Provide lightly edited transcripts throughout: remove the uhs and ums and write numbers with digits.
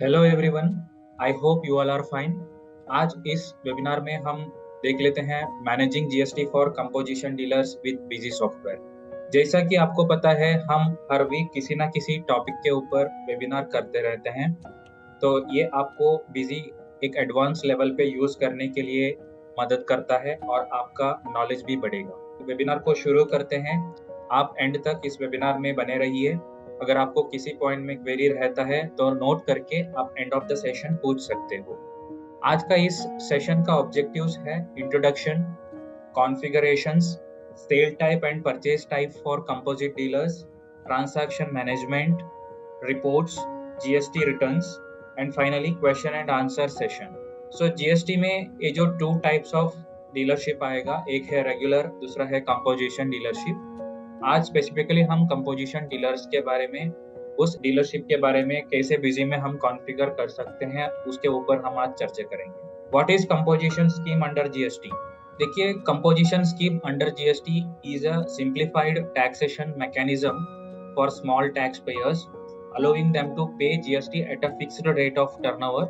Hello everyone, I hope you all are fine. आज इस webinar में हम देख लेते हैं managing GST for composition dealers with Busy software. जैसा कि आपको पता है, हम हर वीक किसी ना किसी टॉपिक के ऊपर वेबिनार करते रहते हैं, तो ये आपको बिजी एक एडवांस लेवल पे यूज करने के लिए मदद करता है और आपका नॉलेज भी बढ़ेगा। वेबिनार को शुरू करते हैं। आप एंड तक इस वेबिनार में बने रहिए। अगर आपको किसी पॉइंट में क्वेरी रहता है तो नोट करके आप एंड ऑफ द सेशन पूछ सकते हो। आज का इस सेशन का ऑब्जेक्टिव्स है introduction, configurations, sale type and purchase type for composite dealers, transaction management, reports, GST returns and finally question and answer session. So GST में ये जो टू टाइप्स ऑफ डीलरशिप आएगा, एक है रेगुलर, दूसरा है कंपोजिशन डीलरशिप। आज स्पेसिफिकली हम कंपोजिशन डीलर्स के बारे में, उस डीलरशिप के बारे में कैसे बिजी में हम कॉन्फ़िगर कर सकते हैं, उसके ऊपर हम आज चर्चा करेंगे। What is composition scheme under GST? देखिए, composition scheme under GST is a simplified taxation mechanism for small tax payers, allowing them to pay GST at a fixed rate of turnover.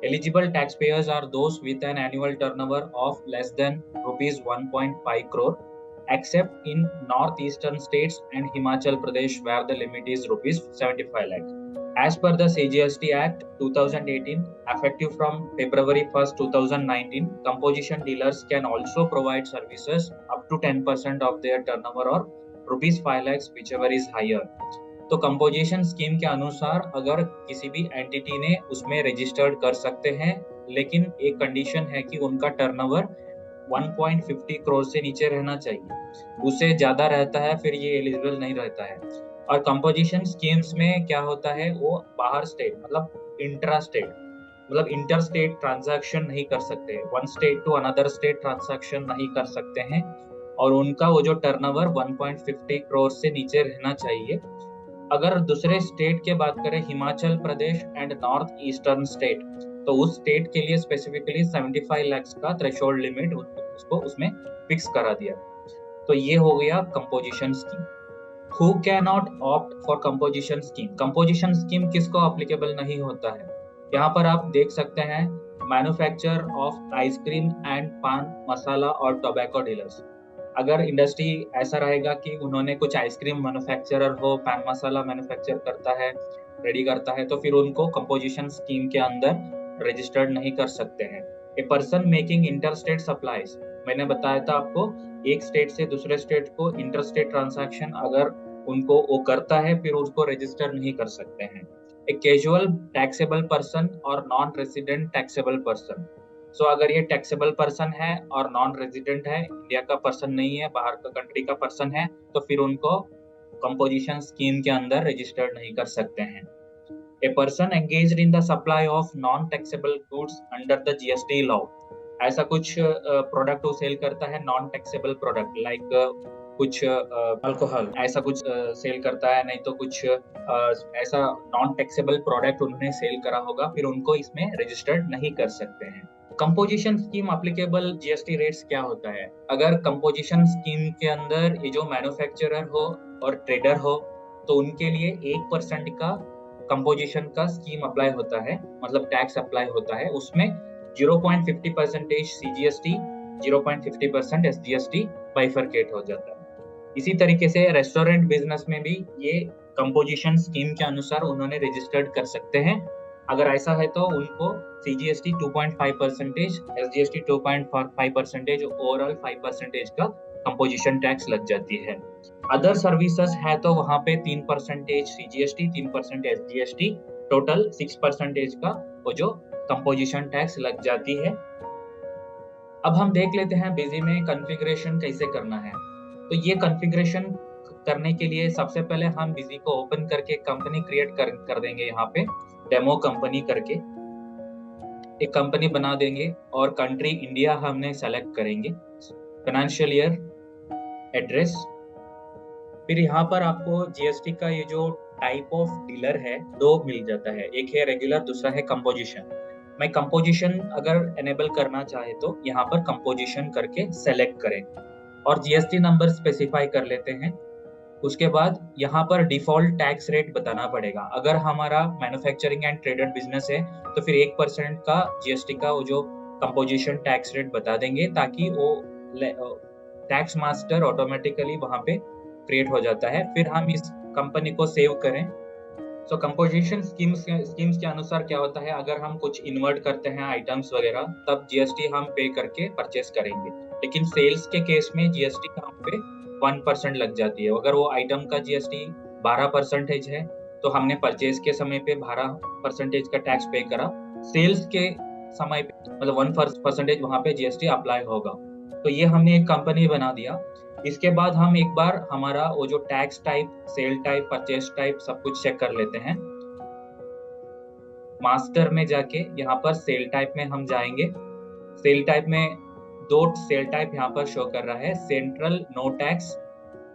Eligible taxpayers are those with an annual turnover of less than rupees 1.5 crore, except in northeastern states and Himachal Pradesh, where the limit is rupees 75 lakhs. As per the CGST Act 2018, effective from February 1st, 2019, composition dealers can also provide services up to 10% of their turnover or rupees 5 lakhs, whichever is higher. तो composition scheme के अनुसार अगर किसी भी entity ने उसमें registered कर सकते हैं, लेकिन एक कंडीशन है कि उनका टर्नओवर 1.50 करोड़ से नीचे रहना चाहिए। उससे ज्यादा रहता है फिर ये एलिजिबल नहीं रहता है। और कंपोजिशन स्कीम्स में क्या होता है, वो बाहर स्टेट मतलब इंट्रा स्टेट मतलब इंटर स्टेट ट्रांजैक्शन नहीं कर सकते, one state to another state transaction नहीं कर सकते हैं, और उनका वो जो टर्नओवर 1.50 करोड़ से नीचे रहना चाहिए। अगर दूसरे स्टेट के बात करें, Himachal Pradesh and north eastern state, तो उस स्टेट के लिए स्पेसिफिकली 75 लाख का थ्रेशोल्ड लिमिट उसको उसमें फिक्स करा दिया। तो ये हो गया composition scheme. Who can not opt for composition scheme? Composition scheme किसको एप्लीकेबल नहीं होता है? यहाँ पर आप देख सकते हैं, मैन्युफैक्चर ऑफ आइसक्रीम एंड पान मसाला और टोबैको डीलर्स। अगर इंडस्ट्री ऐसा रहेगा कि उन्होंने कुछ आइसक्रीम मैन्युफैक्चरर हो, पान मसाला मैन्युफैक्चर करता है, रेडी करता है, तो फिर उनको कंपोजिशन स्कीम के अंदर रजिस्टर्ड नहीं कर सकते हैं। A person making interstate supplies, मैंने बताया था आपको, एक स्टेट से दूसरे स्टेट को इंटरस्टेट ट्रांजैक्शन अगर उनको वो करता है, फिर उसको रजिस्टर नहीं कर सकते हैं। ए कैजुअल टैक्सेबल पर्सन और नॉन रेसिडेंट टैक्सेबल पर्सन। सो अगर ये टैक्सेबल पर्सन है और नॉन रेजिडेंट है, इंडिया का पर्सन नहीं है, बाहर का कंट्री का पर्सन है, तो फिर उनको कंपोजिशन स्कीम के अंदर रजिस्टर्ड नहीं कर सकते हैं। A person engaged in the supply of non taxable goods under the GST law, ऐसा कुछ प्रोडक्ट वो सेल करता है, नॉन टैक्सेबल प्रोडक्ट लाइक कुछ अल्कोहल, ऐसा कुछ सेल करता है, नहीं तो कुछ ऐसा नॉन टैक्सेबल प्रोडक्ट उन्होंने सेल करा होगा, फिर उनको इसमें रजिस्टर्ड नहीं कर सकते हैं। Composition scheme applicable GST rates क्या होता है? अगर कंपोजिशन स्कीम के अंदर ये जो मैन्युफैक्चरर हो और ट्रेडर हो, तो उनके लिए 1% का कंपोजिशन का स्कीम अप्लाई होता है, मतलब टैक्स अप्लाई होता है। उसमें 0.50% सीजीएसटी, 0.50% एसजीएसटी बाइफरकेट हो जाता है। इसी तरीके से रेस्टोरेंट बिजनेस में भी ये कंपोजिशन स्कीम के अनुसार उन्होंने रजिस्टर्ड कर सकते हैं। अगर ऐसा है तो उनको सीजीएसटी 2.5%, एसजीएसटी 2.5%, ओवरऑल 5% का कंपोजिशन टैक्स लग जाती है। अदर सर्विसेज है तो वहां पे 3% सीजीएसटी, 3% एसजीएसटी, टोटल 6% का वो जो कंपोजिशन टैक्स लग जाती है। अब हम देख लेते हैं बिजी में कॉन्फ़िगरेशन कैसे करना है। तो ये कॉन्फ़िगरेशन करने के लिए सबसे पहले हम बिजी को ओपन करके कंपनी क्रिएट कर देंगे। यहाँ पे डेमो कंपनी करके एक कंपनी बना देंगे और कंट्री इंडिया हमने सेलेक्ट करेंगे, फाइनेंशियल ईयर, एड्रेस। फिर यहाँ पर आपको जीएसटी का ये जो टाइप ऑफ डीलर है दो मिल जाता है, एक है रेगुलर, दूसरा है कंपोजिशन। मैं कंपोजिशन अगर एनेबल करना चाहे तो यहाँ पर कंपोजिशन करके सेलेक्ट करें और जीएसटी नंबर स्पेसिफाई कर लेते हैं। उसके बाद यहाँ पर डिफॉल्ट टैक्स रेट बताना पड़ेगा। अगर हमारा मैन्युफैक्चरिंग एंड ट्रेडेड बिजनेस है तो फिर 1% का जीएसटी का वो जो कंपोजिशन टैक्स रेट बता देंगे, ताकि वो टैक्स मास्टर ऑटोमेटिकली वहां पे क्रिएट हो जाता है। फिर हम इस कंपनी को सेव करें। सो कंपोजिशन स्कीम्स के अनुसार क्या होता है, अगर हम कुछ इन्वर्ट करते हैं आइटम्स वगैरह, तब जीएसटी हम पे करके परचेस करेंगे। लेकिन सेल्स के केस में जीएसटी हम पे 1% लग जाती है। अगर वो आइटम का जीएसटी 12% है तो हमने परचेज के समय पे 12% का टैक्स पे करा, सेल्स के समय पे मतलब 1% वहां पे जीएसटी अप्लाई होगा। तो ये हमने एक कंपनी बना दिया। इसके बाद हम एक बार हमारा वो जो tax type, sale type, purchase type सब कुछ चेक कर लेते हैं। मास्टर में जाके यहाँ पर सेल टाइप में हम जाएंगे। सेल टाइप में दो सेल टाइप यहाँ पर शो कर रहा है, central no tax,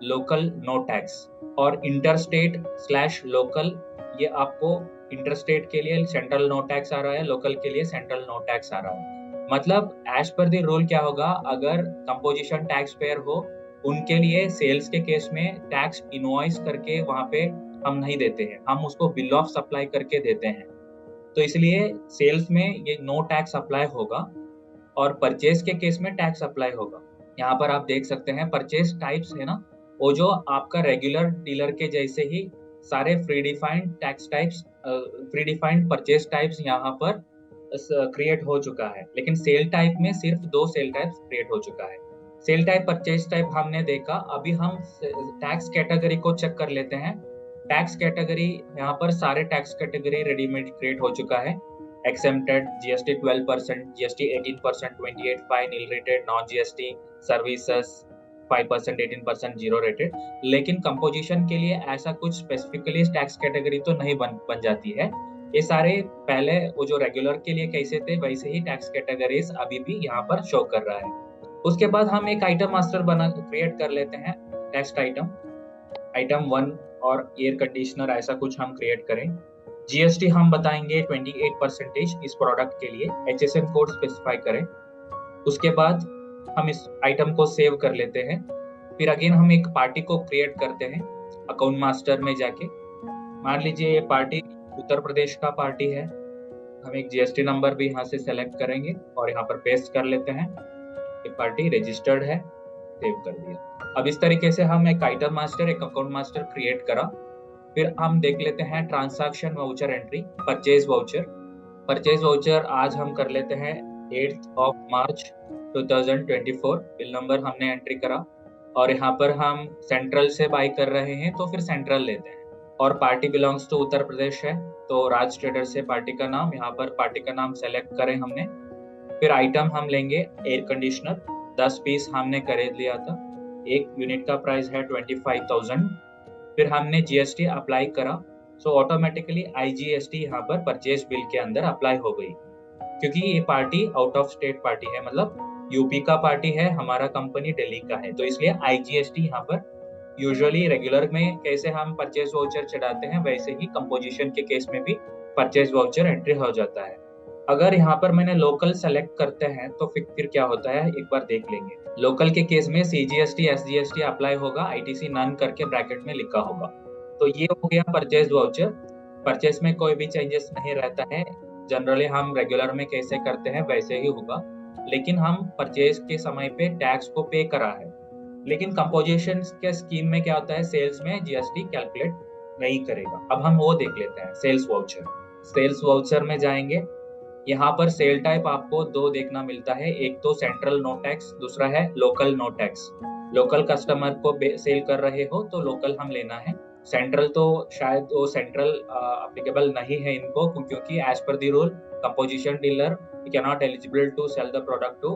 local no tax, और इंटरस्टेट स्लैश लोकल। ये आपको इंटरस्टेट के लिए सेंट्रल नो टैक्स आ रहा है, लोकल के लिए सेंट्रल नो टैक्स आ रहा है। मतलब एज पर द रूल क्या होगा, अगर कंपोजिशन टैक्स पेयर हो उनके लिए सेल्स के केस में टैक्स इनवॉइस करके वहां पे हम नहीं देते हैं, हम उसको बिल ऑफ सप्लाई करके देते हैं। तो इसलिए सेल्स में ये नो टैक्स अप्लाई होगा और परचेज के केस में टैक्स अप्लाई होगा। यहाँ पर आप देख सकते हैं परचेज टाइप्स है ना, वो जो आपका रेगुलर डीलर के जैसे ही सारे free defined tax types, free defined purchase types यहाँ पर क्रिएट हो चुका है। लेकिन सेल टाइप में सिर्फ 2 सेल टाइप्स क्रिएट हो चुका है। सेल टाइप, परचेज टाइप हमने देखा। अभी हम टैक्स कैटेगरी को चेक कर लेते हैं। टैक्स कैटेगरी, यहाँ पर सारे टैक्स कैटेगरी रेडीमेड क्रिएट हो चुका है। Exempted GST 12%, GST 18%, 28 fine, nil rated, non GST services 5%, 18% zero rated. लेकिन कंपोजिशन के लिए ऐसा कुछ स्पेसिफिकली टैक्स कैटेगरी तो नहीं बन जाती है। ये सारे पहले वो जो रेगुलर के लिए कैसे थे वैसे ही टैक्स कैटेगरीज अभी भी यहाँ पर शो कर रहा है। उसके बाद हम एक आइटम मास्टर क्रिएट कर लेते हैं। टेक्स्ट आइटम 1 और एयर कंडीशनर ऐसा कुछ हम क्रिएट करें। जीएसटी हम बताएंगे 28% इस प्रोडक्ट के लिए, एचएसएन कोड स्पेसिफाई करें। उसके बाद हम इस आइटम को सेव कर लेते हैं। फिर अगेन हम एक पार्टी को क्रिएट करते हैं अकाउंट मास्टर में जाके। मान लीजिए ये पार्टी उत्तर प्रदेश का पार्टी है। हम एक जीएसटी नंबर भी यहाँ से सेलेक्ट करेंगे और यहाँ पर पेस्ट कर लेते हैं। ये पार्टी रजिस्टर्ड है, सेव कर दिया। अब इस तरीके से हम एक आइटम मास्टर, एक अकाउंट मास्टर क्रिएट करा। फिर हम देख लेते हैं transaction voucher entry, purchase voucher. Purchase voucher आज हम कर लेते हैं 8 मार्च 2024। बिल नंबर हमने एंट्री करा और यहाँ पर हम सेंट्रल से बाई कर रहे हैं तो फिर सेंट्रल लेते हैं। और party belongs to Uttar Pradesh है तो राज ट्रेडर से पार्टी का नाम, यहाँ पर पार्टी का नाम सेलेक्ट करें हमने। फिर आइटम हम लेंगे एयर कंडीशनर, 10 पीस हमने खरीद लिया था। एक यूनिट का प्राइस है 25,000। फिर हमने जीएसटी अप्लाई करा, सो ऑटोमेटिकली आईजीएसटी यहाँ पर परचेज बिल के अंदर अप्लाई हो गई। क्योंकि ये party out of state party है, मतलब यूपी का पार्टी है, हमारा कंपनी दिल्ली का है, तो इसलिए आईजीएसटी यहाँ पर यूजुअली रेगुलर में कैसे हम परचेज वाउचर चढ़ाते हैं वैसे ही कंपोजिशन के केस में भी परचेज वाउचर एंट्री हो जाता है। अगर यहाँ पर मैंने लोकल सेलेक्ट करते हैं तो फिर क्या होता है एक बार देख लेंगे। लोकल के केस में सीजीएसटी एसजीएसटी अप्लाई होगा, आईटीसी नन करके ब्रैकेट में लिखा होगा। तो ये हो गया परचेज वाउचर। परचेज में कोई भी चेंजेस नहीं रहता है, जनरली हम रेगुलर में कैसे करते हैं वैसे ही होगा। लेकिन हम परचेज के समय पे टैक्स को पे करा है। लेकिन कंपोजिशन के स्कीम में क्या होता है, सेल्स में जीएसटी कैलकुलेट नहीं करेगा। अब हम वो देख लेते हैं, सेल्स वाउचर। सेल्स वाउचर में जाएंगे, यहाँ पर सेल टाइप आपको 2 देखना मिलता है, एक तो सेंट्रल नो टैक्स, दूसरा है local no tax. Local customer को सेल कर रहे हो तो लोकल हम लेना है, सेंट्रल तो शायद वो सेंट्रल अप्लीकेबल नहीं है इनको, क्योंकि as per the rule composition dealer can not eligible to sell the product to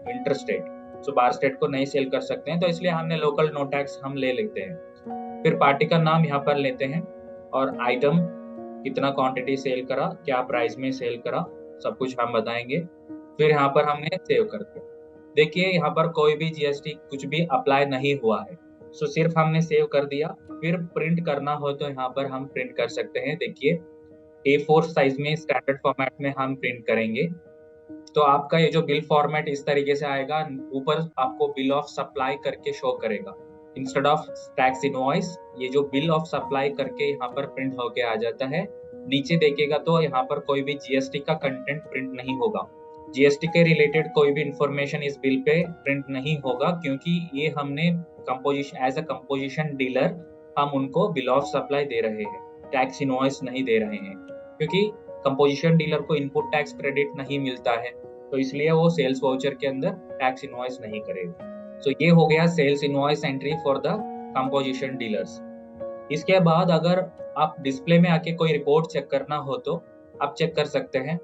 interstate, so बाहर स्टेट को नहीं सेल कर सकते हैं, तो इसलिए हमने लोकल नो टैक्स हम ले लेते हैं। फिर पार्टी का नाम यहाँ पर लेते हैं और आइटम कितना क्वांटिटी सेल करा, क्या प्राइस में सेल करा, सब कुछ हम बताएंगे। फिर यहाँ पर हमने सेव करके देखिए यहाँ पर कोई भी जीएसटी कुछ भी अप्लाई नहीं हुआ है, सो सिर्फ हमने सेव कर दिया। फिर प्रिंट करना हो तो यहाँ पर हम प्रिंट कर सकते हैं। देखिए A4 साइज में स्टैंडर्ड फॉर्मेट में हम प्रिंट करेंगे तो आपका ये जो बिल फॉर्मेट इस तरीके से आएगा, ऊपर आपको बिल ऑफ सप्लाई करके शो करेगा। इंस्टेड ऑफ टैक्स इनवॉइस ये जो बिल ऑफ सप्लाई करके यहाँ पर प्रिंट होके आ जाता है। नीचे देखेगा तो यहाँ पर कोई भी जीएसटी का कंटेंट प्रिंट नहीं होगा, जीएसटी के रिलेटेड कोई भी इंफॉर्मेशन इस बिल पे प्रिंट नहीं होगा, क्योंकि ये हमने composition as a composition dealer हम उनको बिल ऑफ सप्लाई दे रहे हैं, टैक्स इनवॉइस नहीं दे रहे हैं, क्योंकि कंपोजिशन डीलर को इनपुट टैक्स क्रेडिट नहीं मिलता है, तो इसलिए वो सेल्स वाउचर के अंदर टैक्स इनवॉइस नहीं करेगा। सो ये हो गया sales invoice entry for the composition dealers. इसके बाद अगर आप डिस्प्ले में आके कोई रिपोर्ट चेक करना हो तो आप चेक कर सकते हैं।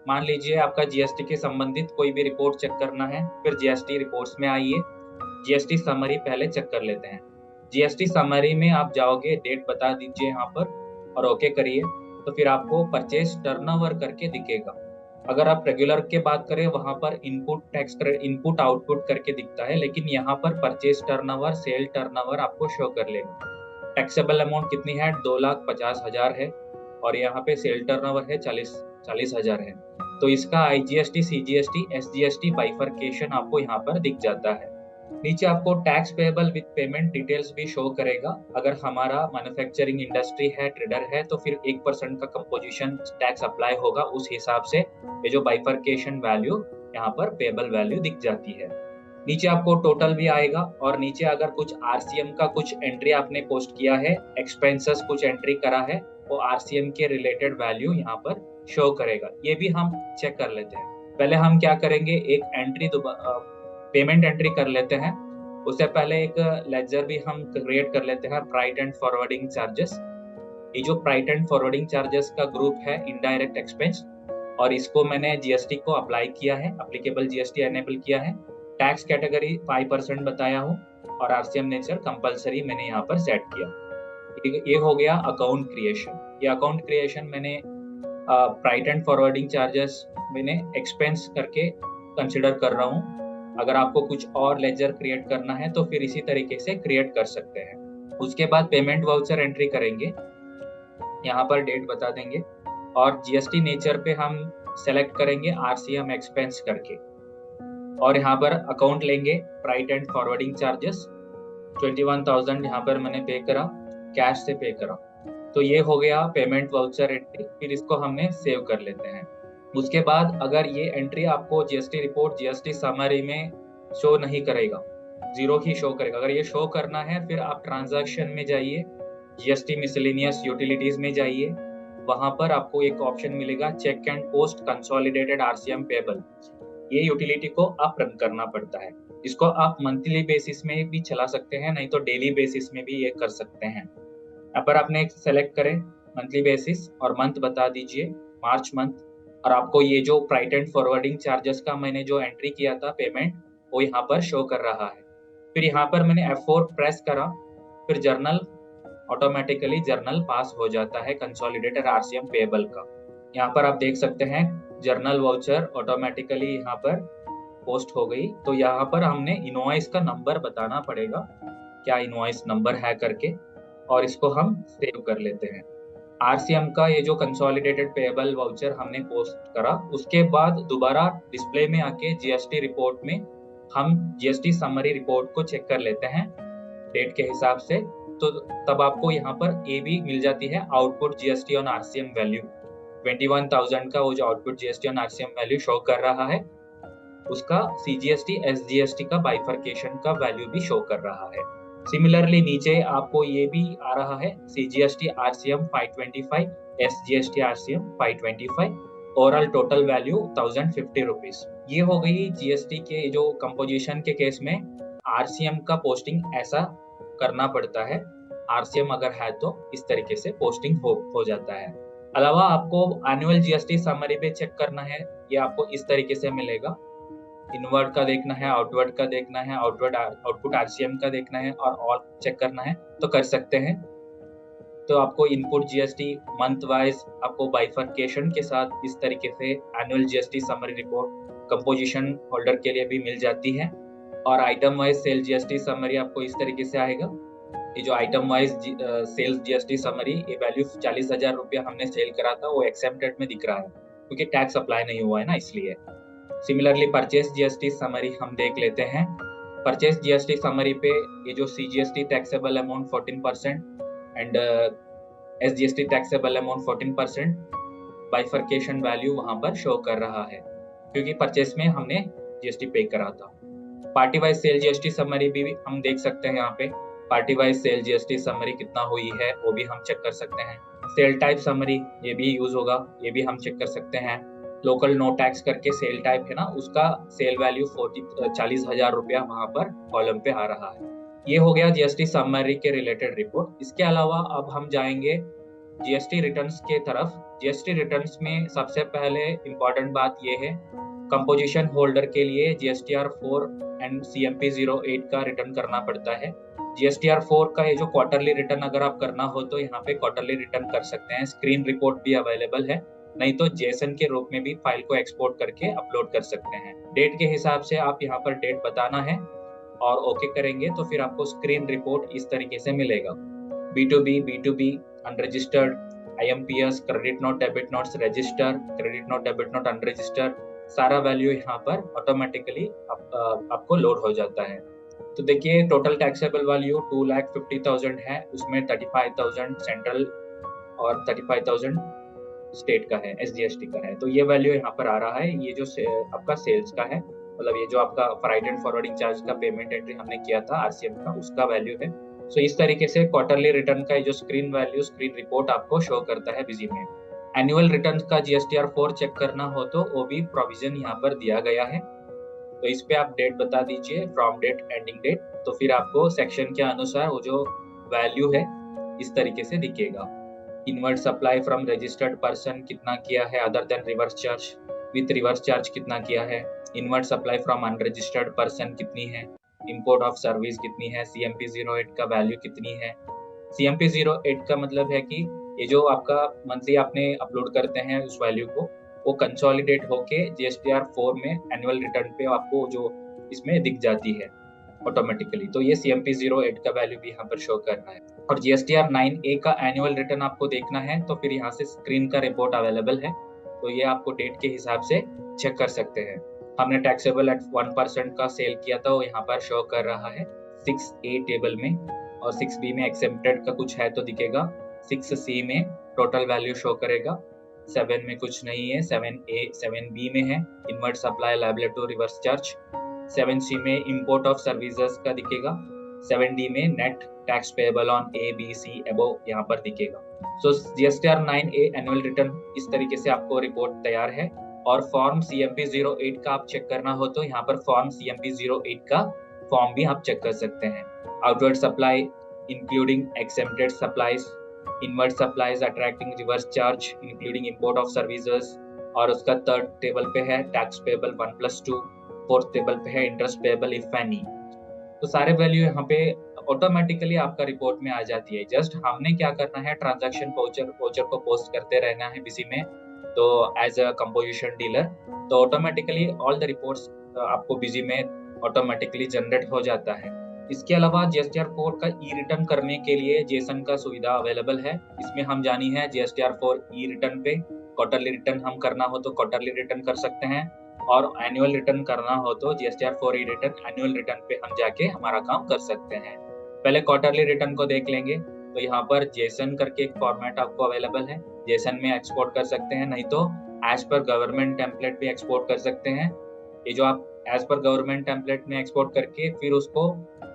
मान लीजिए आपका जीएसटी के संबंधित कोई भी रिपोर्ट चेक करना है, फिर जीएसटी रिपोर्ट्स में आइए, जीएसटी समरी पहले चेक कर लेते हैं। जीएसटी समरी में आप जाओगे, डेट बता दीजिए यहाँ पर और ओके करिए, तो फिर आपको परचेज टर्नओवर करके दिखेगा। अगर आप रेगुलर के बात करें वहां पर इनपुट टैक्स इनपुट आउटपुट करके दिखता है, लेकिन यहाँ पर परचेज टर्नओवर सेल टर्नओवर आपको शो कर लेगा। टैक्सेबल अमाउंट कितनी है, 2,50,000 है, और यहाँ पे सेल टर्नओवर है 40,000 है। तो इसका आईजीएसटी, सीजीएसटी, एसजीएसटी बाइफरकेशन आपको यहाँ पर दिख जाता है। नीचे आपको tax payable with payment details भी शो करेगा। अगर हमारा मैन्युफैक्चरिंग इंडस्ट्री है, ट्रेडर है, तो फिर 1% का कंपोजिशन टैक्स अप्लाई होगा, उस हिसाब से ये जो बाइफरकेशन वैल्यू यहाँ पर पेएबल वैल्यू दिख जाती है। नीचे आपको टोटल भी आएगा, और नीचे अगर कुछ आरसीएम का कुछ एंट्री आपने पोस्ट किया है, एक्सपेंसेस कुछ एंट्री करा है, वो आरसीएम के रिलेटेड वैल्यू यहाँ पर शो करेगा। ये भी हम चेक कर लेते हैं। पहले हम क्या करेंगे, एक एंट्री पेमेंट एंट्री कर लेते हैं। उससे पहले एक लेजर भी हम क्रिएट कर लेते हैं, प्राइट एंड फॉरवर्डिंग चार्जेस। ये जो प्राइट एंड फॉरवर्डिंग चार्जेस का ग्रुप है इनडायरेक्ट एक्सपेंस, और इसको मैंने जीएसटी को अप्लाई किया है, एप्लीकेबल जीएसटी एनेबल किया है। टैक्स कैटेगरी 5% बताया हूँ, और आरसीएम नेचर कंपलसरी मैंने यहाँ पर सेट किया। ये हो गया अकाउंट क्रिएशन। ये अकाउंट क्रिएशन मैंने प्राइट एंड फॉरवर्डिंग चार्जेस मैंने एक्सपेंस करके कंसिडर कर रहा हूँ। अगर आपको कुछ और लेजर क्रिएट करना है तो फिर इसी तरीके से क्रिएट कर सकते हैं। उसके बाद पेमेंट वाउचर एंट्री करेंगे, यहाँ पर डेट बता देंगे, और जीएसटी नेचर पे हम सेलेक्ट करेंगे आरसीएम एक्सपेंस करके, और यहाँ पर अकाउंट लेंगे प्राइट एंड फॉरवर्डिंग चार्जेस 21,000 यहाँ पर मैंने पे करा, कैश से पे करा। तो ये हो गया पेमेंट वाउचर एंट्री। फिर इसको हमने सेव कर लेते हैं। उसके बाद अगर ये एंट्री आपको जीएसटी रिपोर्ट, जीएसटी समरी में शो नहीं करेगा, जीरो ही शो करेगा। अगर ये शो करना है फिर आप ट्रांजैक्शन में जाइए, जीएसटी मिसलेनियस यूटिलिटीज में जाइए, वहां पर आपको एक ऑप्शन मिलेगा check and post consolidated RCM payable. ये यूटिलिटी को आप रन करना पड़ता है। इसको आप मंथली बेसिस में भी चला सकते हैं, नहीं तो डेली बेसिस में भी ये कर सकते हैं। यहाँ पर आपने सेलेक्ट करें मंथली बेसिस और मंथ बता दीजिए मार्च मंथ, और आपको ये जो प्राइट एंड फॉरवर्डिंग चार्जेस का मैंने जो एंट्री किया था पेमेंट, वो यहाँ पर शो कर रहा है। फिर यहाँ पर मैंने F4 प्रेस करा, फिर जर्नल ऑटोमेटिकली जर्नल पास हो जाता है कंसोलिडेटेड आरसीएम पेएबल का। यहाँ पर आप देख सकते हैं जर्नल वाउचर ऑटोमेटिकली यहाँ पर पोस्ट हो गई। तो यहाँ पर हमने इनवॉइस का नंबर बताना पड़ेगा, क्या इनवॉइस नंबर है करके, और इसको हम सेव कर लेते हैं। आरसीएम का ये जो कंसोलिडेटेड पेएबल वाउचर हमने पोस्ट करा, उसके बाद दोबारा डिस्प्ले में आके जीएसटी रिपोर्ट में हम जीएसटी समरी रिपोर्ट को चेक कर लेते हैं डेट के हिसाब से। तो तब आपको यहाँ पर ए भी मिल जाती है, output GST on RCM value 21,000 का वो जो output GST on RCM value show कर रहा है, उसका सीजीएसटी एसजीएसटी का बाइफरकेशन का वैल्यू भी शो कर रहा है। सिमिलरली नीचे आपको ये भी आ रहा है CGST RCM 525, SGST RCM 525, overall total value 1,050 rupees. ये हो गई जीएसटी के जो कंपोजिशन के केस में आरसीएम का पोस्टिंग ऐसा करना पड़ता है। आरसीएम अगर है तो इस तरीके से पोस्टिंग हो जाता है। अलावा आपको एनुअल जीएसटी समरी पे चेक करना है, ये आपको इस तरीके से मिलेगा। इनवर्ड का देखना है, आउटवर्ड का देखना है, आउटपुट आरसीएम का देखना है, और ऑल चेक करना है तो कर सकते हैं। तो आपको इनपुट जीएसटी मंथ वाइज आपको बाइफरकेशन के साथ इस तरीके से annual GST summary report composition holder के लिए भी मिल जाती है, और item wise sale GST summary आपको इस तरीके से आएगा। ये जो item wise sales GST summary, ये वैल्यू 40,000 रुपया हमने सेल करा था, वो एक्सेप्टेड में दिख रहा है क्योंकि टैक्स अप्लाई नहीं हुआ है ना, इसलिए। सिमिलरली परचेस जीएसटी समरी हम देख लेते हैं। परचेज जीएसटी समरी पे ये जो CGST taxable amount 14% and SGST taxable amount 14% bifurcation value वहां पर शो कर रहा है क्योंकि परचेस में हमने जीएसटी पे करा था। Party wise sale GST summary भी हम देख सकते हैं। यहाँ पे party wise sale GST summary कितना हुई है वो भी हम चेक कर सकते हैं। सेल टाइप समरी ये भी यूज होगा, ये भी हम चेक कर सकते हैं। लोकल नो टैक्स करके सेल टाइप है ना, उसका सेल वैल्यू 40,000 रुपया वहां पर कॉलम पे आ रहा है। ये हो गया जीएसटी समरी के रिलेटेड रिपोर्ट। इसके अलावा अब हम जाएंगे जीएसटी रिटर्न्स के तरफ। जीएसटी रिटर्न्स में सबसे पहले इम्पोर्टेंट बात ये है, कंपोजिशन होल्डर के लिए जीएसटीआर 4 एंड सीएमपी 08 का रिटर्न करना पड़ता है। जीएसटीआर 4 का ये जो क्वार्टरली रिटर्न अगर आप करना हो तो यहाँ पे क्वार्टरली रिटर्न कर सकते हैं। स्क्रीन रिपोर्ट भी अवेलेबल है, नहीं तो जेसन के रूप में भी फाइल को एक्सपोर्ट करके अपलोड कर सकते हैं। डेट के हिसाब से आप यहाँ पर डेट बताना है और ओके करेंगे तो फिर आपको स्क्रीन रिपोर्ट इस तरीके से मिलेगा। B2B unregistered, IMPS, credit note debit notes register, credit note debit note unregistered, सारा वैल्यू यहाँ पर ऑटोमेटिकली आपको लोड हो जाता है। तो देखिए टोटल टैक्सेबल वैल्यू 2,50,000 है, उसमें 35,000 सेंट्रल और 35,000 स्टेट का है, SGST का है। तो ये वैल्यू यहाँ पर आ रहा है। ये जो आपका सेल्स का है, मतलब ये जो आपका फ्राइट एंड फॉरवर्डिंग चार्ज का पेमेंट एंट्री हमने किया था RCM का, उसका वैल्यू है। सो इस तरीके से क्वार्टरली रिटर्न का जो स्क्रीन वैल्यू, स्क्रीन रिपोर्ट आपको शो करता है बिजी में। एनुअल रिटर्न का जीएसटीआर 4 चेक करना हो तो वो भी प्रोविजन यहाँ पर दिया गया है। तो इस पे आप डेट बता दीजिए, फ्रॉम डेट, एंडिंग डेट, तो फिर आपको सेक्शन के अनुसार वो जो वैल्यू है इस तरीके से दिखेगा। Inward supply from registered person कितना किया है, other than reverse charge, with reverse charge कितना किया है, inward supply from unregistered person कितनी है, इंपोर्ट ऑफ सर्विस कितनी है, CMP 08 का वैल्यू कितनी है। CMP 08 का मतलब है कि ये जो आपका मंथली आपने अपलोड करते हैं उस वैल्यू को, वो कंसोलिडेट होके जीएसटीआर 4 में एनुअल रिटर्न पे आपको जो इसमें दिख जाती है ऑटोमेटिकली। तो ये CMP 08 का वैल्यू भी यहाँ पर शो कर रहा है। और जीएसटीआर 9A का एनुअल रिटर्न आपको देखना है तो फिर यहाँ से स्क्रीन का रिपोर्ट अवेलेबल है, तो ये आपको डेट के हिसाब से चेक कर सकते हैं। हमने टैक्सेबल एट 1% का सेल किया था, वो यहाँ पर शो कर रहा है 6A टेबल में, और 6B में एक्सेप्टेड का कुछ है तो दिखेगा, 6C में टोटल वैल्यू शो करेगा, 7 में कुछ नहीं है, 7A 7B में है inward supply liability to reverse charge, 7C में इंपोर्ट ऑफ सर्विसेज का दिखेगा, 7D में net tax payable on A B C above यहाँ पर दिखेगा। सो जीएसटीआर 9A एनुअल रिटर्न इस तरीके से आपको रिपोर्ट तैयार है। और फॉर्म CMP 08 का आप चेक करना हो तो यहाँ पर फॉर्म CMP 08 का फॉर्म भी आप चेक कर सकते हैं। Outward supply including accepted supplies, invert supplies attracting reverse charge including import of services, और उसका थर्ड टेबल पे है टैक्स पेएबल 1+2, फोर्थ टेबल पे है इंटरेस्ट पेएबल इफ एनी। तो सारे वैल्यू यहाँ पे ऑटोमेटिकली आपका रिपोर्ट में आ जाती है। जस्ट हमने क्या करना है, ट्रांजैक्शन वाउचर को पोस्ट करते रहना है बिजी में। तो एज अ कंपोजिशन डीलर तो ऑटोमेटिकली ऑल द रिपोर्ट्स आपको बिजी में ऑटोमेटिकली जनरेट हो जाता है। इसके अलावा जीएसटीआर 4 का ई रिटर्न करने के लिए जेसन का सुविधा अवेलेबल है। इसमें हम जानी है जीएसटीआर 4 ई रिटर्न पे। क्वार्टरली रिटर्न हम करना हो तो क्वार्टरली रिटर्न कर सकते हैं, और एनुअल रिटर्न करना हो तो जीएसटीआर 4 ई रिटर्न एनुअल रिटर्न पे हम जाके हमारा काम कर सकते हैं। पहले क्वार्टरली रिटर्न को देख लेंगे। तो यहाँ पर जेसन करके एक फॉर्मेट आपको अवेलेबल है, जेसन में एक्सपोर्ट कर सकते हैं, नहीं तो एज पर गवर्नमेंट टेम्पलेट भी एक्सपोर्ट कर सकते हैं। ये जो आप एज पर गवर्नमेंट टेम्पलेट में एक्सपोर्ट करके फिर उसको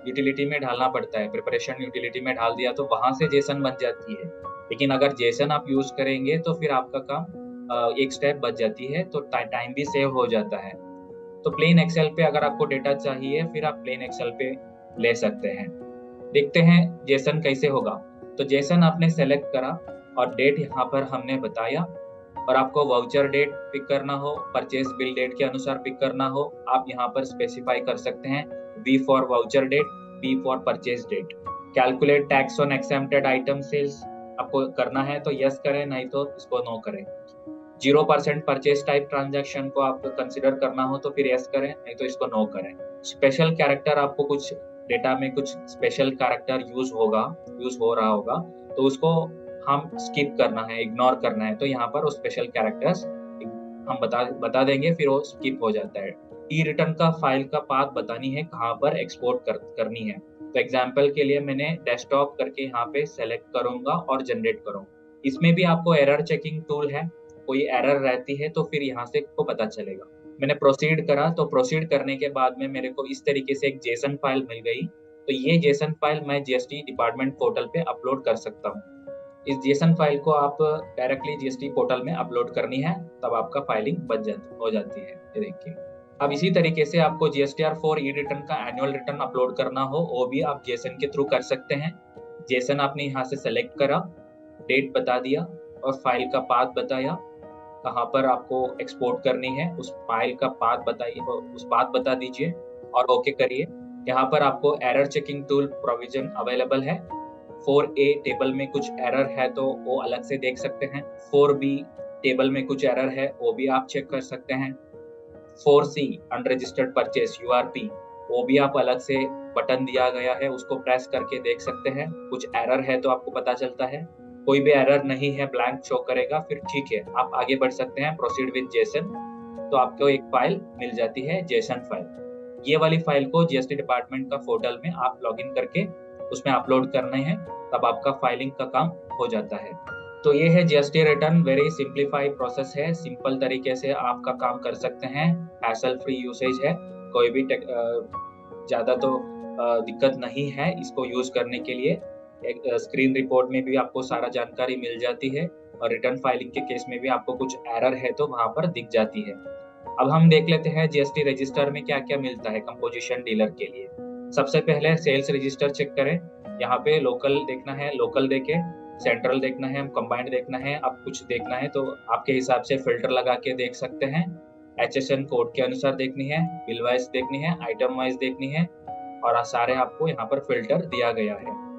यूटिलिटी में डालना पड़ता है, प्रिपरेशन यूटिलिटी में डाल दिया तो वहां से जेसन बन जाती है। लेकिन अगर जेसन आप यूज करेंगे तो फिर आपका काम एक स्टेप बच जाती है, तो टाइम भी सेव हो जाता है। तो प्लेन एक्सेल पे अगर आपको डेटा चाहिए फिर आप प्लेन एक्सेल पे ले सकते हैं। देखते हैं जेसन कैसे होगा। तो जेसन आपने सेलेक्ट करा और डेट यहाँ पर हमने बताया, और आपको वाउचर डेट पिक करना हो, परचेज बिल डेट के अनुसार पिक करना हो, आप यहाँ पर स्पेसिफाई कर सकते हैं V for voucher date, P for purchase date. Calculate tax on accepted item sales आपको करना है तो यस करें, नहीं तो इसको नो करें। 0% परचेज टाइप ट्रांजैक्शन को आपको कंसिडर करना हो तो फिर यस करें, नहीं तो इसको नो करें। स्पेशल कैरेक्टर, आपको कुछ डेटा में कुछ स्पेशल कैरेक्टर यूज हो रहा होगा तो उसको हम स्किप करना है, इग्नोर करना है, तो यहाँ पर वो स्पेशल कैरेक्टर्स हम बता देंगे, फिर वो स्किप हो जाता है। ई रिटर्न का फाइल का पाथ बतानी है कहाँ पर एक्सपोर्ट करनी है। तो एग्जाम्पल के लिए मैंने डेस्कटॉप करके यहाँ पे सेलेक्ट करूंगा और जनरेट करूंगा। इसमें भी आपको एरर चेकिंग टूल है, कोई एरर रहती है तो फिर यहाँ से को पता चलेगा। मैंने प्रोसीड करा, तो प्रोसीड करने के बाद में मेरे को इस तरीके से एक जेसन फाइल मिल गई। तो ये जेसन फाइल मैं जीएसटी डिपार्टमेंट पोर्टल पे अपलोड कर सकता हूँ। इस जेसन फाइल को आप डायरेक्टली जीएसटी पोर्टल में अपलोड करनी है, तब आपका फाइलिंग हो जाती है। ये देखिए। अब इसी तरीके से आपको GSTR 4 ई रिटर्न का एनुअल रिटर्न अपलोड करना हो, वो भी आप जेसन के थ्रू कर सकते हैं। जेसन आपने यहाँ से सेलेक्ट करा, डेट बता दिया और फाइल का पाथ बताया, कहाँ पर आपको एक्सपोर्ट करनी है उस फाइल का पाथ बताइए, उस पाथ बता दीजिए और ओके करिए। यहाँ पर आपको error checking tool provision available है। 4A टेबल में कुछ एरर है तो वो अलग से देख सकते हैं। 4B टेबल में कुछ एरर है, वो भी आप चेक कर सकते हैं। 4C अनरजिस्टर्ड परचेस URP, वो भी आप अलग से बटन दिया गया है, उसको प्रेस करके देख सकते हैं। कुछ एरर है तो आपको पता चलता है, कोई भी एरर नहीं है ब्लैंक शो करेगा, फिर ठीक है आप आगे बढ़ सकते हैं, प्रोसीड विद जेसन। तो आपको एक फाइल मिल जाती है, जेसन फाइल। ये वाली फाइल को जीएसटी डिपार्टमेंट का पोर्टल में आप लॉगिन करके उसमें अपलोड करने हैं, तब आपका फाइलिंग का काम हो जाता है। तो ये है GST return, very simplified process है, सिंपल तरीके से आपका काम कर सकते हैं, हैसल फ्री यूसेज है, कोई भी ज़्यादा तो दिक्कत नहीं है इसको यूज करने के लिए। एक स्क्रीन रिपोर्ट में भी आपको सारा जानकारी मिल जाती है और रिटर्न फाइलिंग के केस में भी आपको कुछ एरर है तो वहां पर दिख जाती है। अब हम देख लेते हैं जीएसटी रजिस्टर में क्या क्या मिलता है कंपोजिशन डीलर के लिए। सबसे पहले सेल्स रजिस्टर चेक करें। यहाँ पे लोकल देखना है, लोकल देके, सेंट्रल देखना है, कंबाइंड देखना है, अब कुछ देखना है तो आपके हिसाब से फिल्टर लगा के देख सकते हैं। HSN कोड के अनुसार देखनी है, बिल वाइज देखनी है, आइटम वाइज देखनी है और सारे आपको यहाँ पर फिल्टर दिया गया है।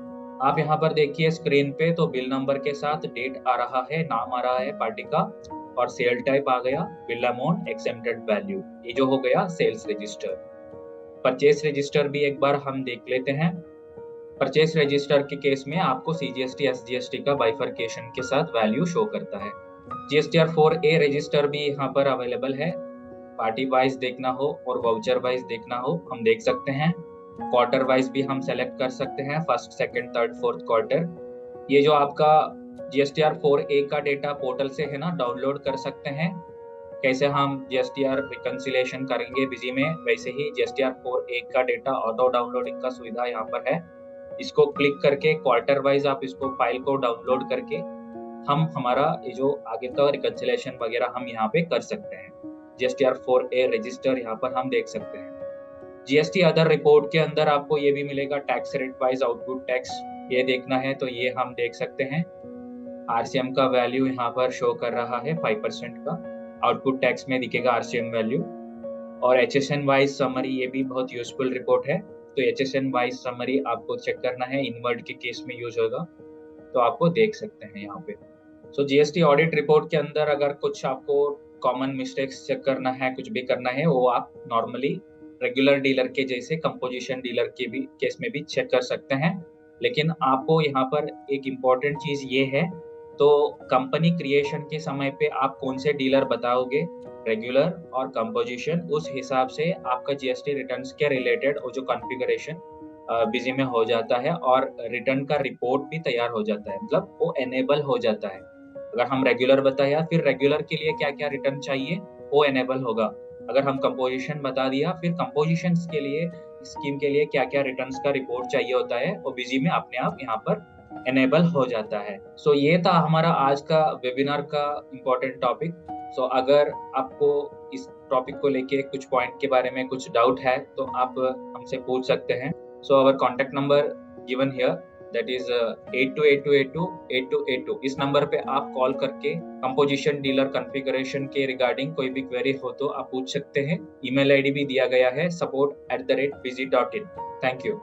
आप यहाँ पर देखिए स्क्रीन पे, तो बिल नंबर के साथ डेट आ रहा है, नाम आ रहा है पार्टी का और सेल टाइप आ गया, बिल अमाउंट, एक्सेप्टेड वैल्यू। ये जो हो गया सेल्स रजिस्टर। परचेस रजिस्टर भी एक बार हम देख लेते हैं। परचेस रजिस्टर के केस में आपको CGST SGST का बाइफरकेशन के साथ वैल्यू शो करता है। GSTR 4A रजिस्टर भी यहाँ पर अवेलेबल है। पार्टी वाइज देखना हो और वाउचर वाइज देखना हो हम देख सकते हैं। क्वार्टर वाइज भी हम सेलेक्ट कर सकते हैं, first, second, third, fourth quarter. ये जो आपका GSTR 4A का डेटा पोर्टल से है ना, डाउनलोड कर सकते हैं। कैसे हम GSTR रिकंसिलेशन करेंगे बिजी में, वैसे ही GSTR 4A का डेटा ऑटो डाउनलोडिंग का सुविधा यहाँ पर है। इसको क्लिक करके क्वार्टर वाइज आप इसको फाइल को डाउनलोड करके हम हमारा ये जो आगे का रिकंसिलेशन वगैरह हम यहाँ पे कर सकते हैं। GSTR 4A रजिस्टर यहाँ पर हम देख सकते हैं। GST अदर रिपोर्ट के अंदर आपको ये भी मिलेगा, tax rate wise output tax ये देखना है तो ये हम देख सकते हैं। RCM का वैल्यू यहाँ पर शो कर रहा है 5% का, आउटपुट टैक्स में दिखेगा RCM वैल्यू। और HSN वाइज समरी, ये भी बहुत यूजफुल रिपोर्ट है। तो HSN वाइज समरी आपको चेक करना है, इनवर्ड के केस में यूज होगा तो आपको देख सकते हैं यहाँ पे। सो GST ऑडिट रिपोर्ट के अंदर अगर कुछ आपको कॉमन मिस्टेक्स चेक करना है, कुछ भी करना है, वो आप नॉर्मली रेगुलर डीलर के जैसे कंपोजिशन डीलर के भी केस में भी चेक कर सकते हैं। लेकिन आपको यहाँ पर एक इम्पॉर्टेंट चीज ये है, तो कंपनी क्रिएशन के समय पे आप कौन से डीलर बताओगे, रेगुलर और कंपोजिशन, उस हिसाब से आपका GST रिटर्न्स के रिलेटेड वो जो कॉन्फ़िगरेशन बिजी में हो जाता है और रिटर्न का रिपोर्ट भी तैयार हो जाता है, मतलब वो एनेबल हो जाता है। अगर हम रेगुलर बताया, फिर रेगुलर के लिए क्या क्या रिटर्न चाहिए वो एनेबल होगा। अगर हम कंपोजिशन बता दिया, फिर कंपोजिशन के लिए, स्कीम के लिए क्या क्या रिटर्न्स का रिपोर्ट चाहिए होता है, वो बिजी में अपने आप यहाँ पर एनेबल हो जाता है। सो ये था हमारा आज का वेबिनार का इम्पोर्टेंट टॉपिक। सो अगर आपको इस टॉपिक को लेके कुछ पॉइंट के बारे में कुछ डाउट है तो आप हमसे पूछ सकते हैं। So our contact number given here, that is 8282828282। इस नंबर पे आप कॉल करके कंपोजिशन डीलर कॉन्फ़िगरेशन के रिगार्डिंग कोई भी क्वेरी हो तो आप पूछ सकते हैं। ईमेल आईडी भी दिया गया है, support@busy.in। Thank you.